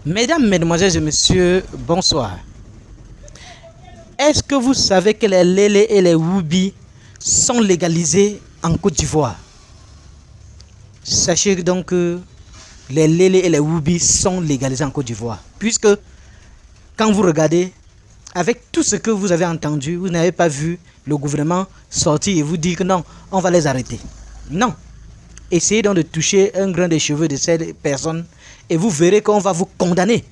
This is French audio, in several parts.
Mesdames, Mesdemoiselles et Messieurs, bonsoir. Est-ce que vous savez que les lélés et les woubi sont légalisés en Côte d'Ivoire? Sachez donc que les lélés et les woubi sont légalisés en Côte d'Ivoire. Puisque quand vous regardez, avec tout ce que vous avez entendu, vous n'avez pas vu le gouvernement sortir et vous dire que non, on va les arrêter. Non. Essayez donc de toucher un grain de cheveux de ces personnes et vous verrez qu'on va vous condamner.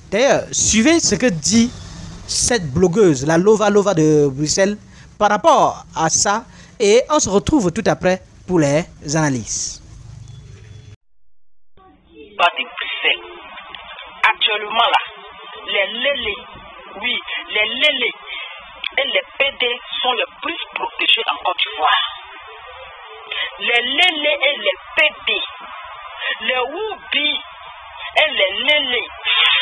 D'ailleurs, suivez ce que dit cette blogueuse, la Lova de Bruxelles, par rapport à ça, et on se retrouve tout après pour les analyses. De Bruxelles. Actuellement là, les lélés, oui, les lélés et les PD sont les plus protégés en Côte d'Ivoire. Les lélés et les PD, les woubi et les lélés,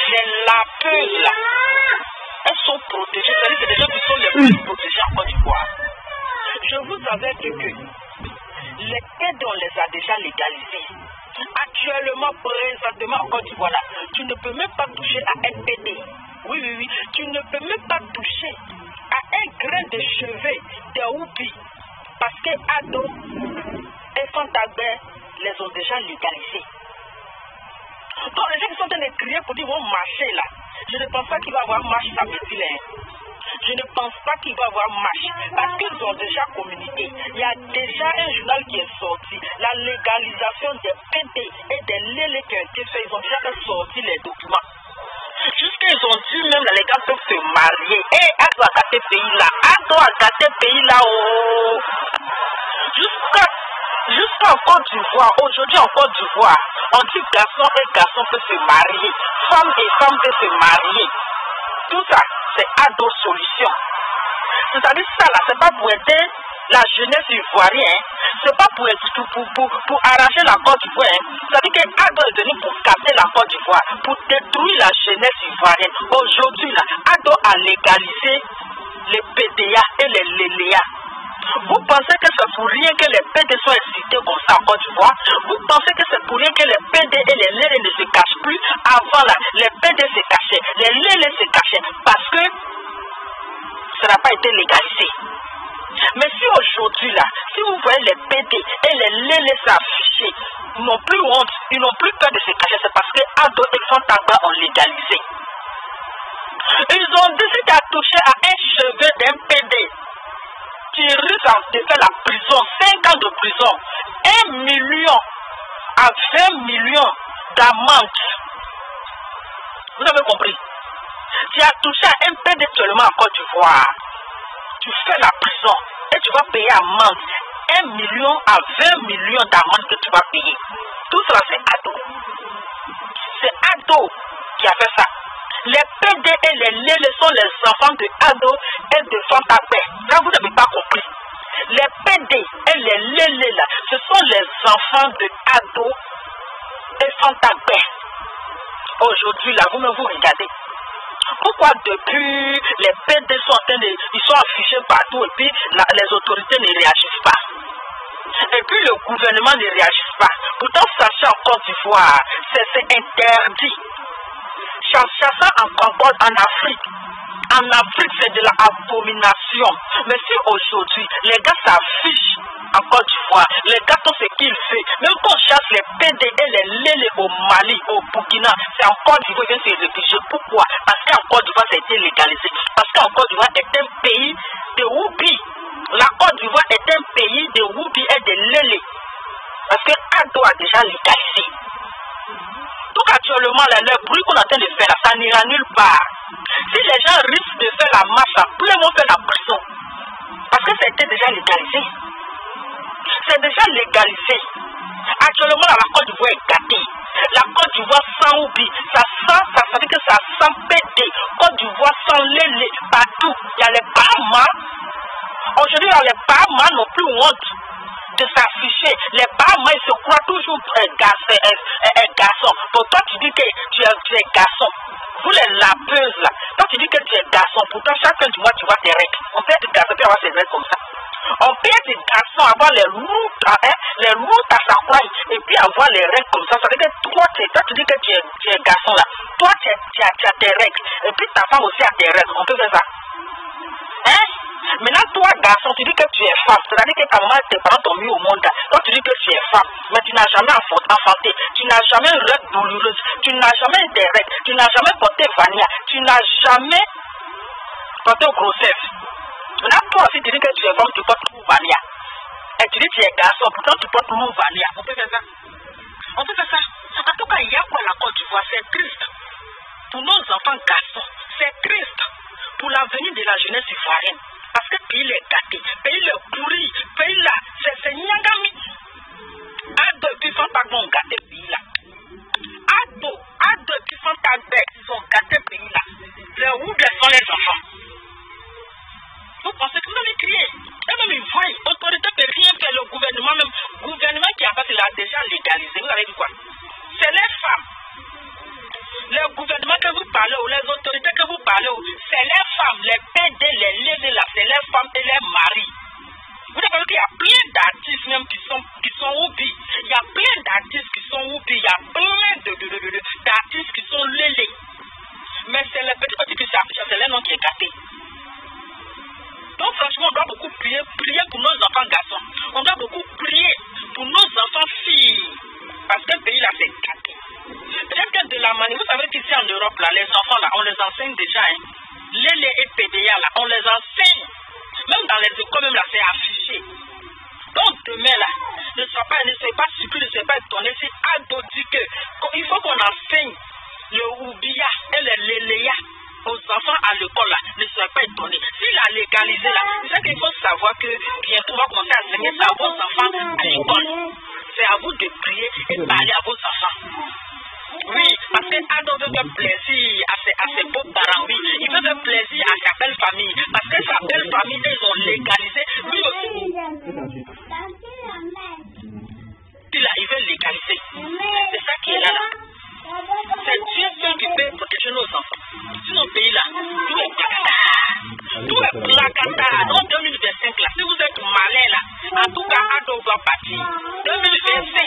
les lapeuses là, elles sont protégées. C'est-à-dire que c'est des gens qui sont les plus protégés en Côte d'Ivoire. Je vous avais dit que les PD, on les a déjà légalisés. Actuellement, présentement en Côte d'Ivoire, tu ne peux même pas toucher à un PD. Oui, tu ne peux même pas toucher à un grain de cheveux de woubi. Parce que Ado et Fantagbe les ont déjà légalisés. Donc les gens qui sont en train de crier pour dire qu'ils vont marcher là, je ne pense pas qu'il va y avoir marche samedi là. Je ne pense pas qu'il va y avoir marche parce qu'ils ont déjà communiqué. Il y a déjà un journal qui est sorti. La légalisation des PD et des lélés qui ont été faits, ils ont déjà sorti les documents. Jusqu'ils ont dit même les gars peuvent se marier. Et Ado a gâté pays là. Ado a gâté pays là. Oh. Jusqu'en Côte d'Ivoire, aujourd'hui en Côte d'Ivoire, on dit garçon et garçon peuvent se marier. Femme et femme peuvent se marier. Tout ça, c'est Ado solution. C'est-à-dire ça là, c'est pas pour aider la jeunesse ivoirienne, c'est pas pour arranger la Côte d'Ivoire. C'est-à-dire que Ado est venu pour casser la Côte d'Ivoire, pour détruire la jeunesse ivoirienne. Aujourd'hui là, Ado a légalisé les PDA et les LELEA. Vous pensez que c'est pour rien que les PD sont excités comme ça en Côte d'Ivoire? Vous pensez que c'est pour rien que les PD et les lélés ne se cachent plus? Avant là, les PD se cachaient, les lélés se cachaient parce que ça n'a pas été légalisé. Mais si aujourd'hui là, si vous voyez les PD et les lélés s'afficher, ils n'ont plus honte, ils n'ont plus peur de se cacher, c'est parce que Ado et Fantagba ont légalisé. Ils ont décidé de toucher à un cheveu d'un PD qui risque de faire la prison, 5 ans de prison, 1 million à 20 millions d'amende. Vous avez compris? Tu as touché à un PD seulement en Côte d'Ivoire. Tu fais la prison et tu vas payer amende. 1 million à 20 millions d'amende que tu vas payer. Tout cela c'est Ado. C'est Ado qui a fait ça. Les PD et les lélés sont les enfants de Ado et de Fantagbe. Là, vous n'avez pas compris. Les PD et les lélés, là, ce sont les enfants de Ado et Fantagbe. Aujourd'hui, là, vous regardez. Pourquoi depuis les PD sont en train de... Ils sont affichés partout et puis les autorités ne réagissent pas. Et puis le gouvernement ne réagit pas. Pourtant, sachez en Côte d'Ivoire, c'est interdit. Chasser en Cambodge, en Afrique. En Afrique, c'est de l'abomination. Mais si aujourd'hui, les gars s'affichent en Côte d'Ivoire, les gars font ce qu'ils font. Même quand on chasse les PD et les lélés au Mali, au Burkina, c'est en Côte d'Ivoire qu'ils viennent se réfugier. Pourquoi? Parce qu'en Côte d'Ivoire, ça a été légalisé. Parce qu'en Côte d'Ivoire est un pays de woubi. La Côte d'Ivoire est un pays de woubi et de lélés. Parce que Ado a déjà légalisé. Donc actuellement, le bruit qu'on est en train de faire, ça n'ira nulle part. Si les gens risquent de faire la marche, tout le monde fait la prison. Parce que ça a été déjà légalisé. C'est déjà légalisé. Actuellement, la Côte d'Ivoire est gâtée. La Côte d'Ivoire sans woubi, ça veut dire que ça sent pété. Côte d'Ivoire sans lélé, partout. Il y a les Bahamas. Aujourd'hui, les Bahamas n'ont plus honte de s'afficher. Les Bahamas, ils se croient toujours garçon. Pour toi, tu dis que tu es garçon. Vous les lapeuses là, toi tu dis que tu es garçon. Pourtant, chaque fin du mois, tu vois tes règles. On peut être garçon et avoir ses règles comme ça. On marier des garçons, avoir les lourds à sa poigne, et puis avoir les règles comme ça, ça veut dire que toi, tu dis que tu es garçon là, toi tu as tes règles, et puis ta femme aussi a tes règles, on peut faire ça. Hein? Maintenant, toi, garçon, tu dis que tu es femme, c'est-à-dire que ta maman et tes parents t'ont mis au monde, toi tu dis que tu es femme, mais tu n'as jamais enfanté, tu n'as jamais une règle douloureuse, tu n'as jamais eu des règles, tu n'as jamais porté Vania, tu n'as jamais porté grossesse. Maintenant, toi aussi, tu dis que tu es femme, tu portes Vania. Et tu dis que tu es garçon, pourtant tu portes Vania. On peut faire ça? On peut faire ça? En tout cas, il y a quoi la Côte d'Ivoire? C'est triste pour nos enfants garçons. C'est triste pour l'avenir de la jeunesse ivoirienne. Parce que le pays est gâté, le pays est pourri, le pays là, c'est Nyangami. Ado qui sont pas bons gâtés le pays là. Ado qui sont pas bêtes, ils ont gâté le pays là. Les où sont les enfants? Vous pensez que vous allez crier? Et même ils voient, l'autorité ne peut rien faire, le gouvernement qui a fait, il a déjà légalisé. Vous avez dit quoi? C'est les femmes. Le gouvernement que vous parlez, ou les autorités que vous parlez, c'est les femmes, les PD, les lésés là, c'est les femmes et les maris. Vous savez qu'il y a plein d'artistes même qui sont oublis. Il y a plein d'artistes qui sont oublis. Il y a plein d'artistes qui sont lélés. Mais c'est les petits qui s'affichent, c'est les noms qui est gâté. Donc franchement, on doit beaucoup prier pour nos enfants garçons. On doit beaucoup prier pour nos enfants filles. Parce que le pays là, c'est gâté. Peut-être que de la manière, vous savez qu'ici en Europe, là, les enfants, là, on les enseigne déjà. Hein. Les et PDA, là, on les enseigne. Même dans les écoles, même là, c'est affiché. Donc demain, là, ne soyez pas surpris, ne soyez pas étonné. C'est Ado dit que il faut qu'on enseigne le Oubia et le Léléa aux enfants à l'école, là. Ne soyez pas étonnés. S'il a légalisé, là, c'est qu'il faut savoir que bientôt, on va commencer à enseigner ça à vos enfants à l'école. C'est à vous de prier et parler à vos enfants. Oui, parce que Ado veut faire plaisir à ses beaux parents, oui. Il veut faire plaisir à sa belle famille. Parce que sa belle famille, ils ont légalisé. Lui aussi. Il veut légaliser. C'est ça qui est là. C'est Dieu seul qui peut protéger nos enfants. Si nos pays là, tout est placata. Tout est placata. En 2025 là, si vous êtes malin là, en tout cas, Ado doit partir. 2025,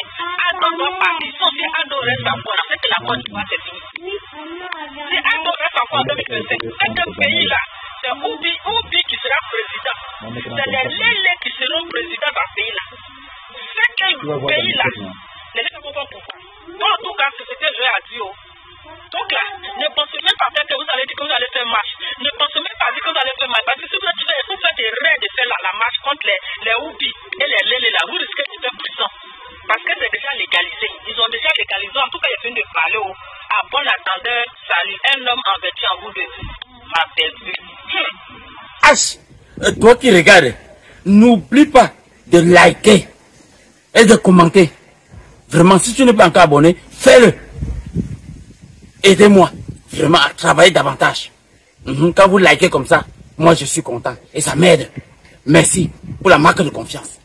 Ado doit partir. Si Ado reste encore, c'est que la Côte d'Ivoire c'est fini. Si Ado reste encore en 2025, c'est que pays là, c'est Oubi qui sera président. C'est les Lélés qui seront présidents dans ce pays là. C'est que le pays là, les gens ne comprennent pas pourquoi. En tout cas, c'est ce que je ai dit. Donc là, ne pensez même pas que vous allez dire que vous allez faire marche. Ne pensez même pas dire que vous allez faire marche. Parce que si vous faites rêve de faire la marche contre les Oubi et les Lélés là, vous risquez de faire prison. Parce que c'est déjà légalisé. Ils ont déjà légalisé. En tout cas, ils viennent de parler à bon attendeur. Salut, un homme en vêtu en bout de ma belle-vue. Toi qui regardes, n'oublie pas de liker et de commenter. Vraiment, si tu n'es pas encore abonné, fais-le. Aidez-moi vraiment à travailler davantage. Quand vous likez comme ça, moi je suis content et ça m'aide. Merci pour la marque de confiance.